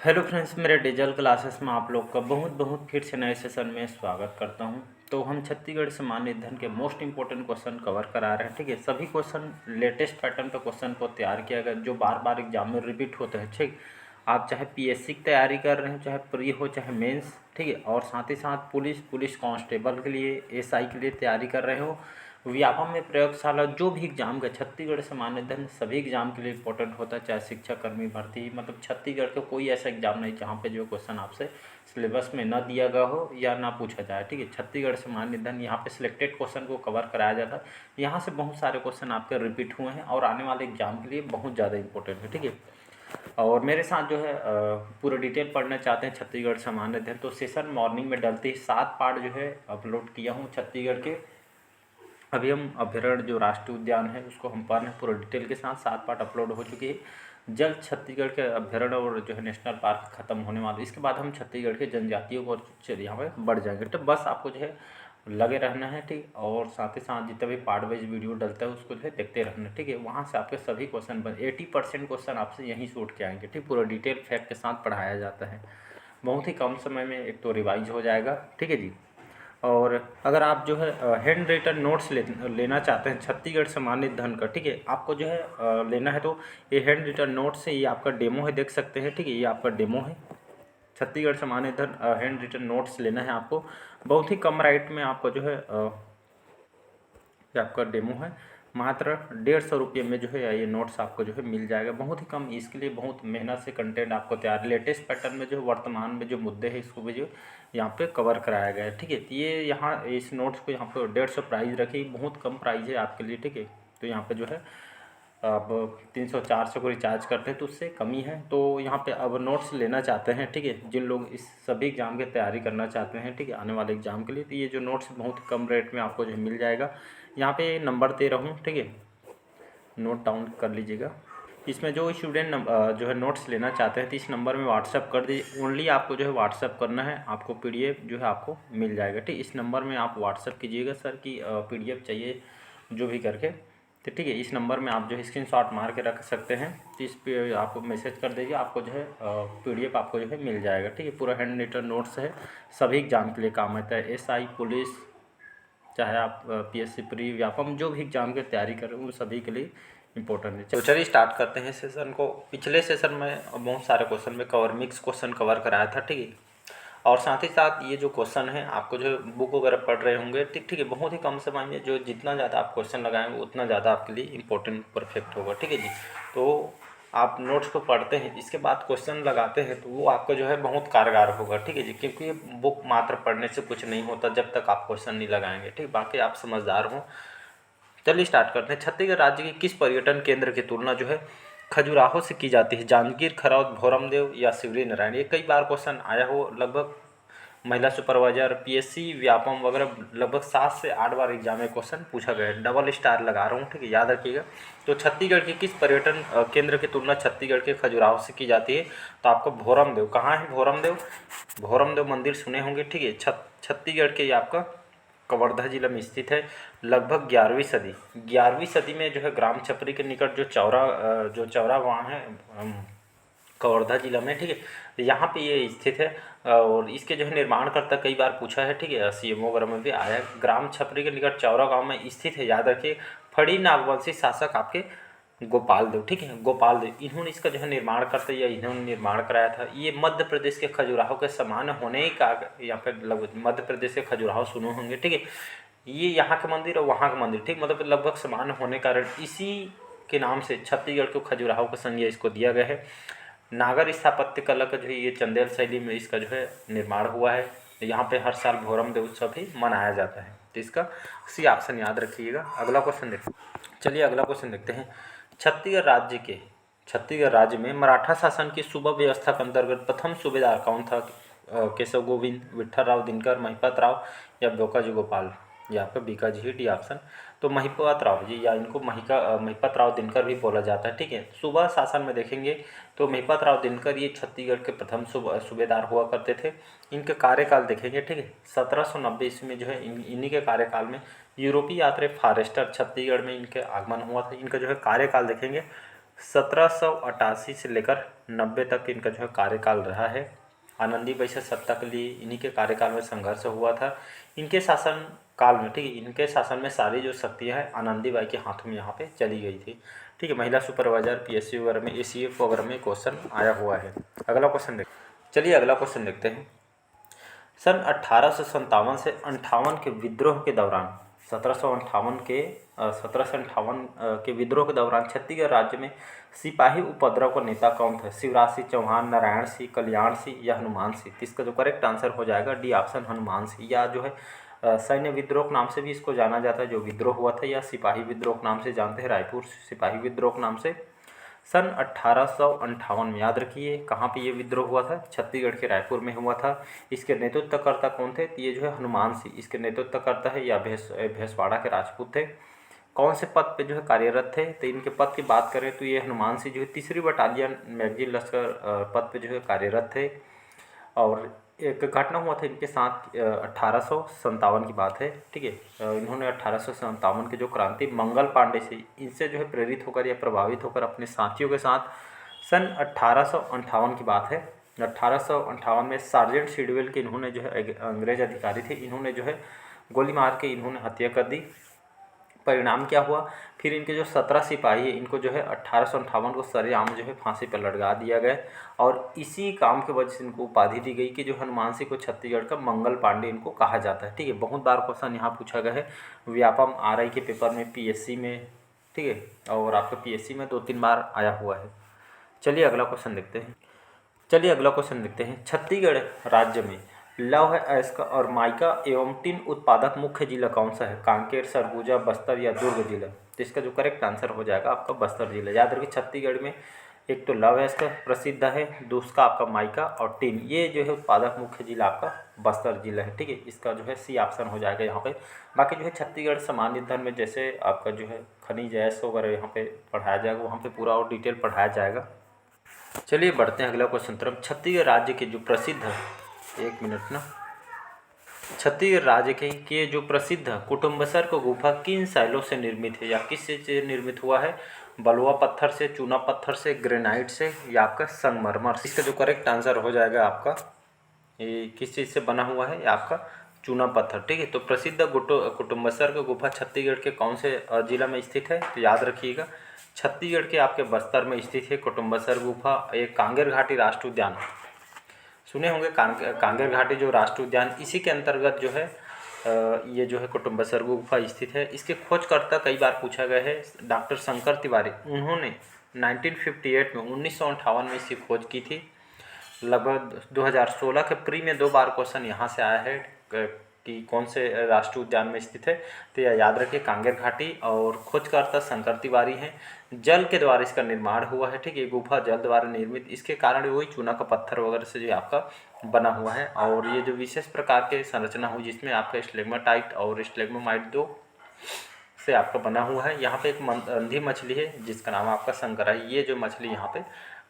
Hello friends, मेरे digital classes में आप लोग का बहुत बहुत फिर से नए सेशन में स्वागत करता हूं। तो हम छत्तीसगढ़ सामान्य अध्ययन के मोस्ट इंपॉर्टेंट क्वेश्चन कवर करा रहे हैं। ठीक है, सभी क्वेश्चन लेटेस्ट पैटर्न पे क्वेश्चन को तैयार किया गया जो बार बार एग्जाम में रिपीट होते हैं। ठीक, आप चाहे पीएससी की तैयारी कर रहे हो, चाहे प्री हो, चाहे मेंस, ठीक है, और साथ ही साथ पुलिस कांस्टेबल के लिए, एसआई के लिए तैयारी कर रहे हो, व्यापम में प्रयोगशाला, जो भी एग्जाम का छत्तीसगढ़ सामान्य अध्ययन सभी एग्जाम के लिए इंपॉर्टेंट होता है, चाहे शिक्षक कर्मी भर्ती, मतलब छत्तीसगढ़ का कोई ऐसा एग्जाम नहीं जहाँ पे जो क्वेश्चन आपसे सिलेबस में ना दिया गया हो या ना पूछा जाए। ठीक है, छत्तीसगढ़ सामान्य अध्ययन यहाँ पे सिलेक्टेड क्वेश्चन को कवर कराया जाता है। यहाँ से बहुत सारे क्वेश्चन आपके रिपीट हुए हैं और आने वाले एग्जाम के लिए बहुत ज़्यादा इंपॉर्टेंट है। ठीक है, और मेरे साथ जो है पूरा डिटेल पढ़ना चाहते हैं छत्तीसगढ़ सामान्य अध्ययन, तो सेशन मॉर्निंग में डलते ही 7 पार्ट जो है अपलोड किया हूँ छत्तीसगढ़ के। अभी हम अभ्यारण्य जो राष्ट्रीय उद्यान है उसको हम पढ़ रहे हैं पूरा डिटेल के साथ। 7 पार्ट अपलोड हो चुकी है। जल्द छत्तीसगढ़ के अभ्यारण्य और जो है नेशनल पार्क खत्म होने वाले, इसके बाद हम छत्तीसगढ़ के जनजातियों को यहाँ पे बढ़ जाएंगे। तो बस आपको जो है लगे रहना है। ठीक, और साथ ही साथ जितने भी पार्ट वाइज वीडियो डलता है उसको जो है देखते रहना। ठीक है, वहाँ से आपके सभी क्वेश्चन 80% क्वेश्चन आपसे यहीं से उठ के आएंगे। ठीक, पूरा डिटेल फैक्ट के साथ पढ़ाया जाता है। बहुत ही कम समय में एक तो रिवाइज हो जाएगा। ठीक है जी। और अगर आप जो है हैंड रिटन नोट्स लेना चाहते हैं छत्तीसगढ़ सामान्य अध्ययन का, ठीक है, आपको जो है लेना है तो ये हैंड रिटन नोट्स है, ये आपका डेमो है, देख सकते हैं। ठीक है, ये आपका डेमो है। छत्तीसगढ़ सामान्य अध्ययन हैंड रिटन नोट्स लेना है आपको, बहुत ही कम राइट में आपको जो है ये आपका डेमो है। मात्र 150 रुपये में जो है ये नोट्स आपको जो है मिल जाएगा, बहुत ही कम। इसके लिए बहुत मेहनत से कंटेंट आपको तैयार, लेटेस्ट पैटर्न में जो वर्तमान में जो मुद्दे हैं इसको भी जो यहाँ पे कवर कराया गया है। ठीक है, तो ये यहाँ इस नोट्स को यहाँ पे 150 प्राइस रखी, बहुत कम प्राइस है आपके लिए। ठीक है, तो यहाँ पे जो है अब 300-400 को रिचार्ज करते हैं तो उससे कमी है। तो यहाँ पे अब नोट्स लेना चाहते हैं, ठीक है, जिन लोग इस सभी एग्ज़ाम की तैयारी करना चाहते हैं, ठीक है, आने वाले एग्ज़ाम के लिए, तो ये जो नोट्स बहुत कम रेट में आपको जो है मिल जाएगा। यहाँ पे नंबर दे रहा हूँ, ठीक है, नोट डाउन कर लीजिएगा। इसमें जो स्टूडेंट जो है नोट्स लेना चाहते हैं तो इस नंबर में व्हाट्सअप कर दीजिए। ओनली आपको जो है व्हाट्सअप करना है, आपको पीडीएफ जो है आपको मिल जाएगा। ठीक, इस नंबर में आप व्हाट्सअप कीजिएगा सर की पीडीएफ चाहिए जो भी करके, तो ठीक है, इस नंबर में आप जो है स्क्रीनशॉट मार के रख सकते हैं। तो इस पे आपको मैसेज कर दीजिए, आपको जो है पीडीएफ आपको जो है मिल जाएगा। ठीक है, पूरा हैंड रिटन नोट्स है, सभी एग्जाम के लिए काम आता है, एसआई, पुलिस, चाहे आप पीएससी प्री, व्यापम, जो भी एग्जाम की तैयारी कर रहे हो उन सभी के लिए इंपॉर्टेंट है। तो चलिए स्टार्ट करते हैं सेशन को। पिछले सेशन में बहुत सारे क्वेश्चन में मिक्स क्वेश्चन कवर कराया था। ठीक है, और साथ ही साथ ये जो क्वेश्चन है आपको जो बुक वगैरह पढ़ रहे होंगे, ठीक ठीक है, बहुत ही कम समय में जो जितना ज़्यादा आप क्वेश्चन लगाएंगे उतना ज़्यादा आपके लिए इंपॉर्टेंट परफेक्ट होगा। ठीक है जी। तो आप नोट्स को पढ़ते हैं, इसके बाद क्वेश्चन लगाते हैं तो वो आपका जो है बहुत कारगर होगा। ठीक है जी, क्योंकि बुक मात्र पढ़ने से कुछ नहीं होता जब तक आप क्वेश्चन नहीं लगाएंगे। ठीक, बाकी आप समझदार हो। चलिए स्टार्ट करते हैं। छत्तीसगढ़ राज्य के किस पर्यटन केंद्र की तुलना जो है खजुराहो से की जाती है? जांजगीर, खरौद, भोरमदेव या शिवरी नारायण? ये कई बार क्वेश्चन आया हो, लगभग महिला सुपरवाइजर, पीएससी, व्यापम वगैरह लगभग 7 से 8 बार एग्जाम में क्वेश्चन पूछा गया है। डबल स्टार लगा रहा हूँ, ठीक है, याद रखिएगा। तो छत्तीसगढ़ के किस पर्यटन केंद्र की तुलना छत्तीसगढ़ के खजुराहो से की जाती है? तो आपको भोरमदेव, कहाँ है भोरमदेव? भोरमदेव मंदिर सुने होंगे। ठीक है, छत्तीसगढ़ के ये आपका कवर्धा जिला में स्थित है। लगभग 11वीं सदी में जो है ग्राम छपरी के निकट जो चौरा गाँव है कवर्धा जिला में, ठीक है, तो यहाँ पे ये स्थित है। और इसके जो है निर्माणकर्ता कई बार पूछा है, ठीक है, सीएमओ वगैरह में भी आया है। ग्राम छपरी के निकट चौरा गांव में स्थित है, याद रखिए। फड़ी नागवंशी शासक आपके गोपाल देव, ठीक है, गोपाल देव, इन्होंने इसका जो है निर्माण करते या इन्होंने निर्माण कराया था। ये मध्य प्रदेश के खजुराहो के समान होने का यहाँ पे लगभग मध्य प्रदेश के खजुराहो सुने होंगे। ठीक है, ये यहाँ के मंदिर और वहाँ के मंदिर, ठीक, मतलब लगभग समान होने के कारण इसी के नाम से छत्तीसगढ़ को खजुराहो का संज्ञा इसको दिया गया है। नागर स्थापत्य कला का जो है ये चंदेल शैली में इसका जो है निर्माण हुआ है। यहाँ पे हर साल भोरम देव उत्सव भी मनाया जाता है। तो इसका सी ऑप्शन याद रखिएगा। अगला क्वेश्चन देखते हैं। चलिए अगला क्वेश्चन देखते हैं। छत्तीसगढ़ राज्य में मराठा शासन की सूबा व्यवस्था के अंतर्गत प्रथम सूबेदार कौन था? केशव गोविंद, विठल राव दिनकर, महिपत राव या बोकाजी गोपाल? ये आपका बीकाजी ही डी ऑप्शन। तो महिपत राव जी, या इनको महिपत राव दिनकर भी बोला जाता है। ठीक है, सूबा शासन में देखेंगे तो महिपत राव दिनकर ये छत्तीसगढ़ के प्रथम सूबेदार हुआ करते थे। इनके कार्यकाल देखेंगे, ठीक है, 1790 ईस्वी में जो है इन्हीं के कार्यकाल में यूरोपीय यात्री फॉरेस्टर छत्तीसगढ़ में इनके आगमन हुआ था। इनका जो है कार्यकाल देखेंगे 1788 से लेकर 90 तक इनका जो है कार्यकाल रहा है। आनंदी वैश्य सत्ता के लिए इन्हीं के कार्यकाल में संघर्ष हुआ था। इनके शासन काल में, ठीक है, इनके शासन में सारी जो शक्तियाँ हैं आनंदी बाई के हाथों में यहाँ पे चली गई थी। ठीक है, महिला सुपरवाइजर, पीएससी वगैरह में, एसीएफ वगैरह में क्वेश्चन आया हुआ है। अगला क्वेश्चन देख, चलिए अगला क्वेश्चन देखते हैं। सन 1857 से 58 के विद्रोह के दौरान 1758 के विद्रोह के दौरान छत्तीसगढ़ राज्य में सिपाही उपद्रव का नेता कौन था? शिवराज सिंह चौहान, नारायण सिंह, कल्याण सिंह या हनुमान सिंह? इसका जो करेक्ट आंसर हो जाएगा डी ऑप्शन, हनुमान सिंह। या जो है सैन्य विद्रोह नाम से भी इसको जाना जाता है, जो विद्रोह हुआ था, या सिपाही विद्रोह नाम से जानते हैं, रायपुर सिपाही विद्रोह नाम से। सन 1858 में, याद रखिए कहाँ पे ये विद्रोह हुआ था? छत्तीसगढ़ के रायपुर में हुआ था। इसके नेतृत्वकर्ता कौन थे? तो ये जो है हनुमान सिंह इसके नेतृत्वकर्ता है, या भैंसवाड़ा के राजपूत थे। कौन से पद पे जो है कार्यरत थे? तो इनके पद की बात करें तो ये हनुमान सिंह जो है 3री बटालियन मैगजी लश्कर पद पे जो है कार्यरत थे। और एक घटना हुआ था इनके साथ 1857 की बात है, ठीक है। इन्होंने 1857 के जो क्रांति मंगल पांडे से, इनसे जो है प्रेरित होकर या प्रभावित होकर अपने साथियों के साथ सन 1858 की बात है। 1858 में सार्जेंट सिडवेल के इन्होंने जो है अंग्रेज अधिकारी थे, इन्होंने जो है गोली मार के इन्होंने हत्या कर दी। परिणाम क्या हुआ? फिर इनके जो 17 सिपाही है इनको जो है 1858 को सरेआम जो है फांसी पर लटका दिया गया। और इसी काम की वजह से इनको उपाधि दी गई कि जो हनुमान सिंह को छत्तीसगढ़ का मंगल पांडे इनको कहा जाता है। ठीक है, बहुत बार क्वेश्चन यहाँ पूछा गया है, व्यापम आरआई के पेपर में, पीएससी में, ठीक है, और आपका पीएससी में 2-3 बार आया हुआ है। चलिए अगला क्वेश्चन देखते हैं। छत्तीसगढ़ राज्य में लौह अयस्क और माइका एवं टिन उत्पादक मुख्य जिला कौन सा है? कांकेर, सरगुजा, बस्तर या दुर्ग जिला? तो इसका जो करेक्ट आंसर हो जाएगा आपका बस्तर जिला। याद रखिए छत्तीसगढ़ में एक तो लौह अयस्क प्रसिद्ध है, दूसरा आपका माइका और टिन, ये जो है उत्पादक मुख्य जिला आपका बस्तर जिला है। ठीक है, इसका जो है सी ऑप्शन हो जाएगा यहाँ पे। बाकी जो है छत्तीसगढ़ सामान्य ईंधन में जैसे आपका जो है खनिज अयस्क वगैरह यहाँ पे पढ़ाया जाएगा, वहाँ पे पूरा और डिटेल पढ़ाया जाएगा। चलिए बढ़ते हैं अगला क्वेश्चन तरफ। छत्तीसगढ़ राज्य के जो प्रसिद्ध, एक मिनट ना, छत्तीसगढ़ राज्य के जो प्रसिद्ध कुटुम्बसर को गुफा किन शैलों से निर्मित है या किस से निर्मित हुआ है? बलुआ पत्थर से, चूना पत्थर से, ग्रेनाइट से या आपका संगमरमर? इसका जो करेक्ट आंसर हो जाएगा आपका, ये किस चीज़ से बना हुआ है? आपका चूना पत्थर। ठीक है, तो प्रसिद्ध कुटुम्बसर का गुफा छत्तीसगढ़ के कौन से जिला में स्थित है? तो याद रखिएगा छत्तीसगढ़ के आपके बस्तर में स्थित है कुटुम्बसर गुफा। एक कांगेर घाटी राष्ट्रीय उद्यान सुने होंगे, कांगेर घाटी जो राष्ट्रीय उद्यान, इसी के अंतर्गत जो है ये जो है कुटुम्बसर गुफा स्थित है। इसके खोजकर्ता कई बार पूछा गया है, डॉक्टर शंकर तिवारी, उन्होंने 1958 में 1958 में इसकी खोज की थी। लगभग 2016 के प्री में 2 बार क्वेश्चन यहाँ से आया है कि कौन से राष्ट्रीय उद्यान में स्थित है, तो यह याद रखिए कांगेर घाटी, और खोजकर्ता शंकर तिवारी हैं। जल के द्वारा इसका निर्माण हुआ है। ठीक है, गुफा जल द्वारा निर्मित, इसके कारण वही चूना का पत्थर वगैरह से जो आपका बना हुआ है। और ये जो विशेष प्रकार के संरचना हुई जिसमें आपका स्टेगमाटाइट और स्टेगमाइट 2 से आपका बना हुआ है। यहाँ पे एक अंधी मछली है जिसका नाम आपका शंकराई, ये जो मछली यहाँ पे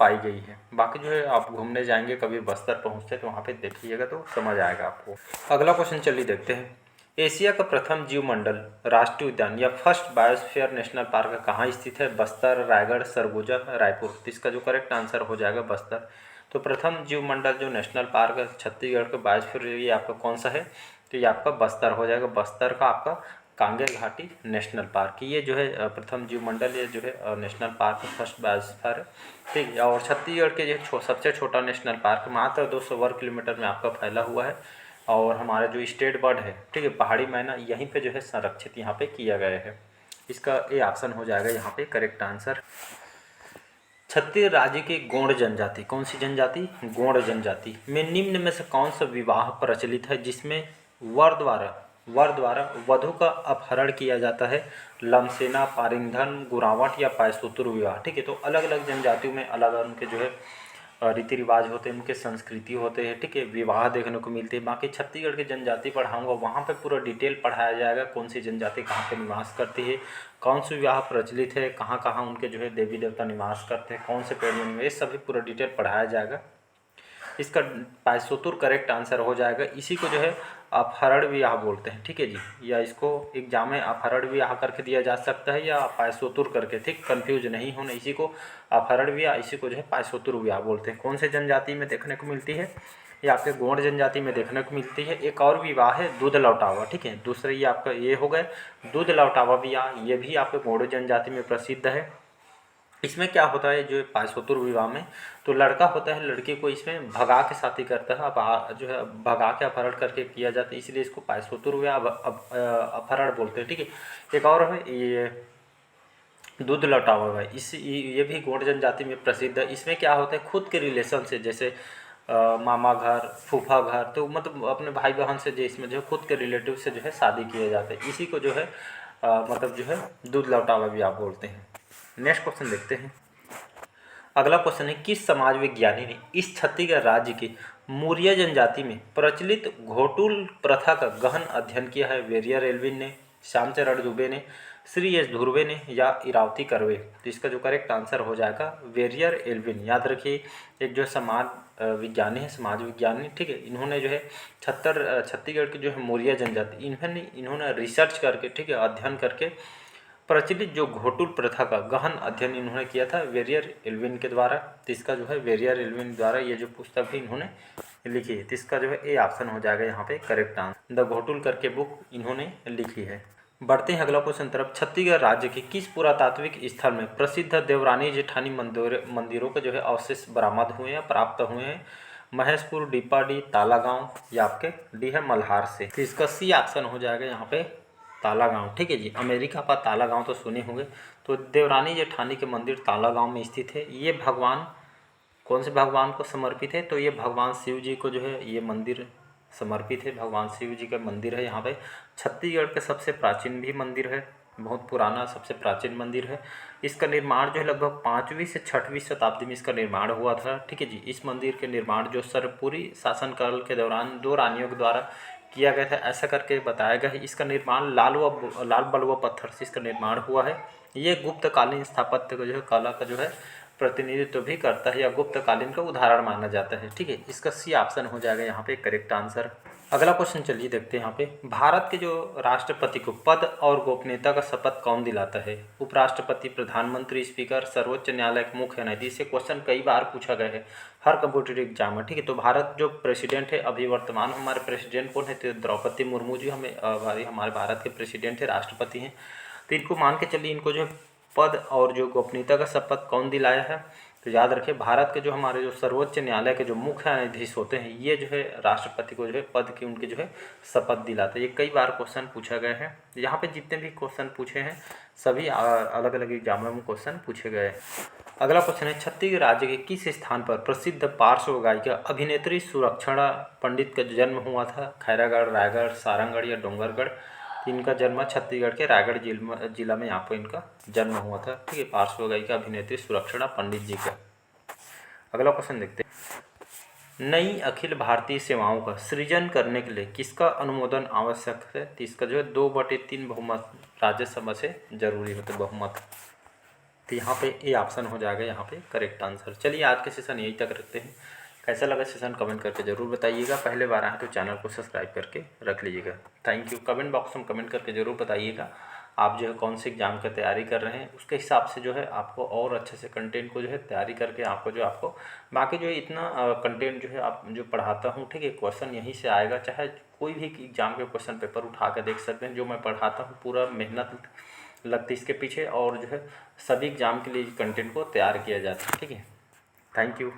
पाई गई है। बाकी जो है आप घूमने जाएंगे कभी बस्तर पहुँचते तो वहाँ पे देखिएगा तो समझ आएगा आपको। अगला क्वेश्चन चलिए देखते हैं। एशिया का प्रथम जीवमंडल राष्ट्रीय उद्यान या फर्स्ट बायोस्फीयर नेशनल पार्क कहाँ स्थित है? बस्तर, रायगढ़, सरगुजा, रायपुर? तो इसका जो करेक्ट आंसर हो जाएगा बस्तर। तो प्रथम जीवमंडल जो नेशनल पार्क छत्तीसगढ़ का बायोस्फीयर ये आपका कौन सा है? तो ये आपका बस्तर हो जाएगा। बस्तर का आपका कांगेर घाटी नेशनल पार्क, ये जो है प्रथम जीवमंडल, ये जो है नेशनल पार्क फर्स्ट बायोस्फीयर। ठीक है, और छत्तीसगढ़ के जो सबसे छोटा नेशनल पार्क मात्र 200 वर्ग किलोमीटर में आपका फैला हुआ है। और हमारा जो स्टेट बर्ड है, ठीक है, पहाड़ी मैना, यहीं पे जो है संरक्षित यहाँ पे किया गया है। इसका ए ऑप्शन हो जाएगा यहाँ पे करेक्ट आंसर। छत्तीसगढ़ राज्य की गौड़ जनजाति, कौन सी जनजाति? गौड़ जनजाति में निम्न में से कौन सा विवाह प्रचलित है जिसमें वर द्वारा वधु का अपहरण किया जाता है? लमसेना, पारिंगधन, गुरावट या पायसूत्र विवाह? ठीक है, तो अलग अलग जनजातियों में अलग अलग उनके जो है रीति रिवाज होते हैं, उनके संस्कृति होते हैं। ठीक है, विवाह देखने को मिलते हैं। बाकी छत्तीसगढ़ की जनजाति पढ़ाऊंगा, वहाँ पे पूरा डिटेल पढ़ाया जाएगा, कौन सी जनजाति कहाँ पे निवास करती है, कौन सी विवाह प्रचलित है, कहाँ कहाँ उनके जो है देवी देवता निवास करते हैं, कौन से पेड़ में निवेश, सभी पूरा डिटेल पढ़ाया जाएगा। इसका पायसूत्र करेक्ट आंसर हो जाएगा। इसी को जो है अपहरण विवाह बोलते हैं, ठीक है जी। या इसको एग्जाम में अपहरण विवाह करके दिया जा सकता है या पायसोतुर करके, ठीक, कंफ्यूज नहीं होना। इसी को अपहरण विवाह, इसी को जो है पायसोतुर विवाह बोलते हैं। कौन से जनजाति में देखने को मिलती है? ये आपके गोंड जनजाति में देखने को मिलती है। एक और विवाह है दूध लौटावा, ठीक है। दूसरे ये आपका ये हो गए दूध लौटावा विवाह, ये भी आपके गोंड जनजाति में प्रसिद्ध है। इसमें क्या होता है, जो पायसोतुर विवाह में तो लड़का होता है, लड़की को इसमें भगा के शादी करता है, जो है भगा के अपहरण करके किया जाता है, इसलिए इसको पायसोतुर विवाह अपहरण बोलते हैं, ठीक है। एक और है ये दूध लौटावा है, ये भी गोंड जनजाति में प्रसिद्ध है। इसमें क्या होता है, खुद के रिलेशन से, जैसे मामा घर, फूफा घर, तो मतलब अपने भाई बहन से जो इसमें जो है खुद के रिलेटिव से जो है शादी किया जाता है, इसी को जो है मतलब जो है दूध लौटावा भी आप बोलते हैं। नेक्स्ट क्वेश्चन देखते हैं। अगला क्वेश्चन है, किस समाज विज्ञानी ने इस छत्तीसगढ़ राज्य की मौर्य जनजाति में प्रचलित घोटुल प्रथा का गहन अध्ययन किया है? वेरियर एल्विन ने, श्यामचरण दुबे ने, श्री एस धुर्वे ने या इरावती कर्वे? तो इसका जो करेक्ट आंसर हो जाएगा वेरियर एल्विन। याद रखिए, एक जो समाज विज्ञानी है, समाज विज्ञानी, ठीक है। इन्होंने जो है छत्तीसगढ़ की जो है मौर्य जनजाति, इन्होंने रिसर्च करके, ठीक है, अध्ययन करके प्रचलित जो घोटुल प्रथा का गहन अध्ययन इन्होंने किया था वेरियर एल्विन के द्वारा। तो इसका जो है वेरियर एल्विन द्वारा ये जो पुस्तक भी इन्होंने लिखी है, तो इसका जो है ए ऑप्शन हो जाएगा यहाँ पे करेक्ट आंसर। द घोटुल करके बुक इन्होंने लिखी है। बढ़ते हैं अगला क्वेश्चन तरफ। छत्तीसगढ़ राज्य के किस पुरातात्विक स्थल में प्रसिद्ध देवरानी जेठानी मंदिरों के जो है अवशेष बरामद हुए हैं, प्राप्त हुए हैं? महेशपुर, डीपाडी, तालागांव या आपके डी है मल्हार से? तो इसका सी ऑप्शन हो जाएगा यहाँ पे तालागांव, ठीक है जी। अमेरिका का तालागांव तो सुने होंगे। तो देवरानी जेठानी के मंदिर तालागांव में स्थित है। ये भगवान कौन से भगवान को समर्पित है? तो ये भगवान शिव जी को जो है ये मंदिर समर्पित है, भगवान शिव जी का मंदिर है यहाँ पे। छत्तीसगढ़ के सबसे प्राचीन भी मंदिर है, बहुत पुराना सबसे प्राचीन मंदिर है। इसका निर्माण जो है लगभग 5वीं से 6वीं शताब्दी में इसका निर्माण हुआ था, ठीक है जी। इस मंदिर के निर्माण जो सरपुरी शासनकाल के दौरान 2 रानियों के द्वारा किया गया था, ऐसा करके बताया गया है। इसका निर्माण लाल बलुआ पत्थर से इसका निर्माण हुआ है। ये गुप्तकालीन स्थापत्य को जो है कला का जो है प्रतिनिधित्व भी करता है, या गुप्तकालीन का उदाहरण माना जाता है, ठीक है। इसका सी ऑप्शन हो जाएगा यहाँ पे करेक्ट आंसर। अगला क्वेश्चन चलिए देखते हैं यहाँ पे। भारत के जो राष्ट्रपति को पद और गोपनीयता का शपथ कौन दिलाता है? उपराष्ट्रपति, प्रधानमंत्री, स्पीकर, सर्वोच्च न्यायालय के मुख्य न्यायाधीश? ये क्वेश्चन कई बार पूछा गया है हर कंप्यूटर एग्जाम में, ठीक है। तो भारत जो प्रेसिडेंट है, अभी वर्तमान हमारे प्रेसिडेंट कौन है? तो द्रौपदी मुर्मू जी हमारे भारत के प्रेसिडेंट है, राष्ट्रपति हैं। तो इनको मान के चलिए, इनको जो पद और जो गोपनीयता का शपथ कौन दिलाया है? तो याद रखिए, भारत के जो हमारे जो सर्वोच्च न्यायालय के जो मुख्य न्यायाधीश होते हैं, ये जो है राष्ट्रपति को जो है पद की उनके जो है शपथ दिलाते हैं। ये कई बार क्वेश्चन पूछा गया है। यहाँ पे जितने भी क्वेश्चन पूछे हैं सभी अलग अलग एग्जामों में क्वेश्चन पूछे गए हैं। अगला क्वेश्चन है, छत्तीसगढ़ राज्य के किस स्थान पर प्रसिद्ध पार्श्व गायिका अभिनेत्री सुलक्षणा पंडित का जन्म हुआ था? खैरागढ़, रायगढ़, सारंगढ़ या डोंगरगढ़? इनका जन्म छत्तीसगढ़ के रायगढ़ जिला में यहाँ पर इनका जन्म हुआ था, ठीक है। पार्श्व गायिका अभिनेत्री सुलक्षणा पंडित जी का। अगला क्वेश्चन देखते हैं। नई अखिल भारतीय सेवाओं का सृजन करने के लिए किसका अनुमोदन आवश्यक है? तो इसका जो है 2/3 बहुमत राज्यसभा से जरूरी होता है, बहुमत। तो यहाँ पे ए ऑप्शन हो जाएगा यहाँ पे करेक्ट आंसर। चलिए आज के सेशन यही तक रखते हैं। कैसा लगा सेशन कमेंट करके ज़रूर बताइएगा। पहले बार आए तो चैनल को सब्सक्राइब करके रख लीजिएगा। Thank you. कमेंट बॉक्स में कमेंट करके ज़रूर बताइएगा आप जो है कौन से एग्ज़ाम की तैयारी कर रहे हैं, उसके हिसाब से जो है आपको और अच्छे से कंटेंट को जो है तैयारी करके आपको बाकी जो है इतना कंटेंट जो है आप जो पढ़ाता हूँ, ठीक है, क्वेश्चन यहीं से आएगा। चाहे कोई भी एग्ज़ाम के क्वेश्चन पेपर उठा के देख सकते हैं। जो मैं पढ़ाता हूँ पूरा मेहनत लगती है इसके पीछे, और जो है सभी एग्ज़ाम के लिए कंटेंट को तैयार किया जाता है, ठीक है। Thank you.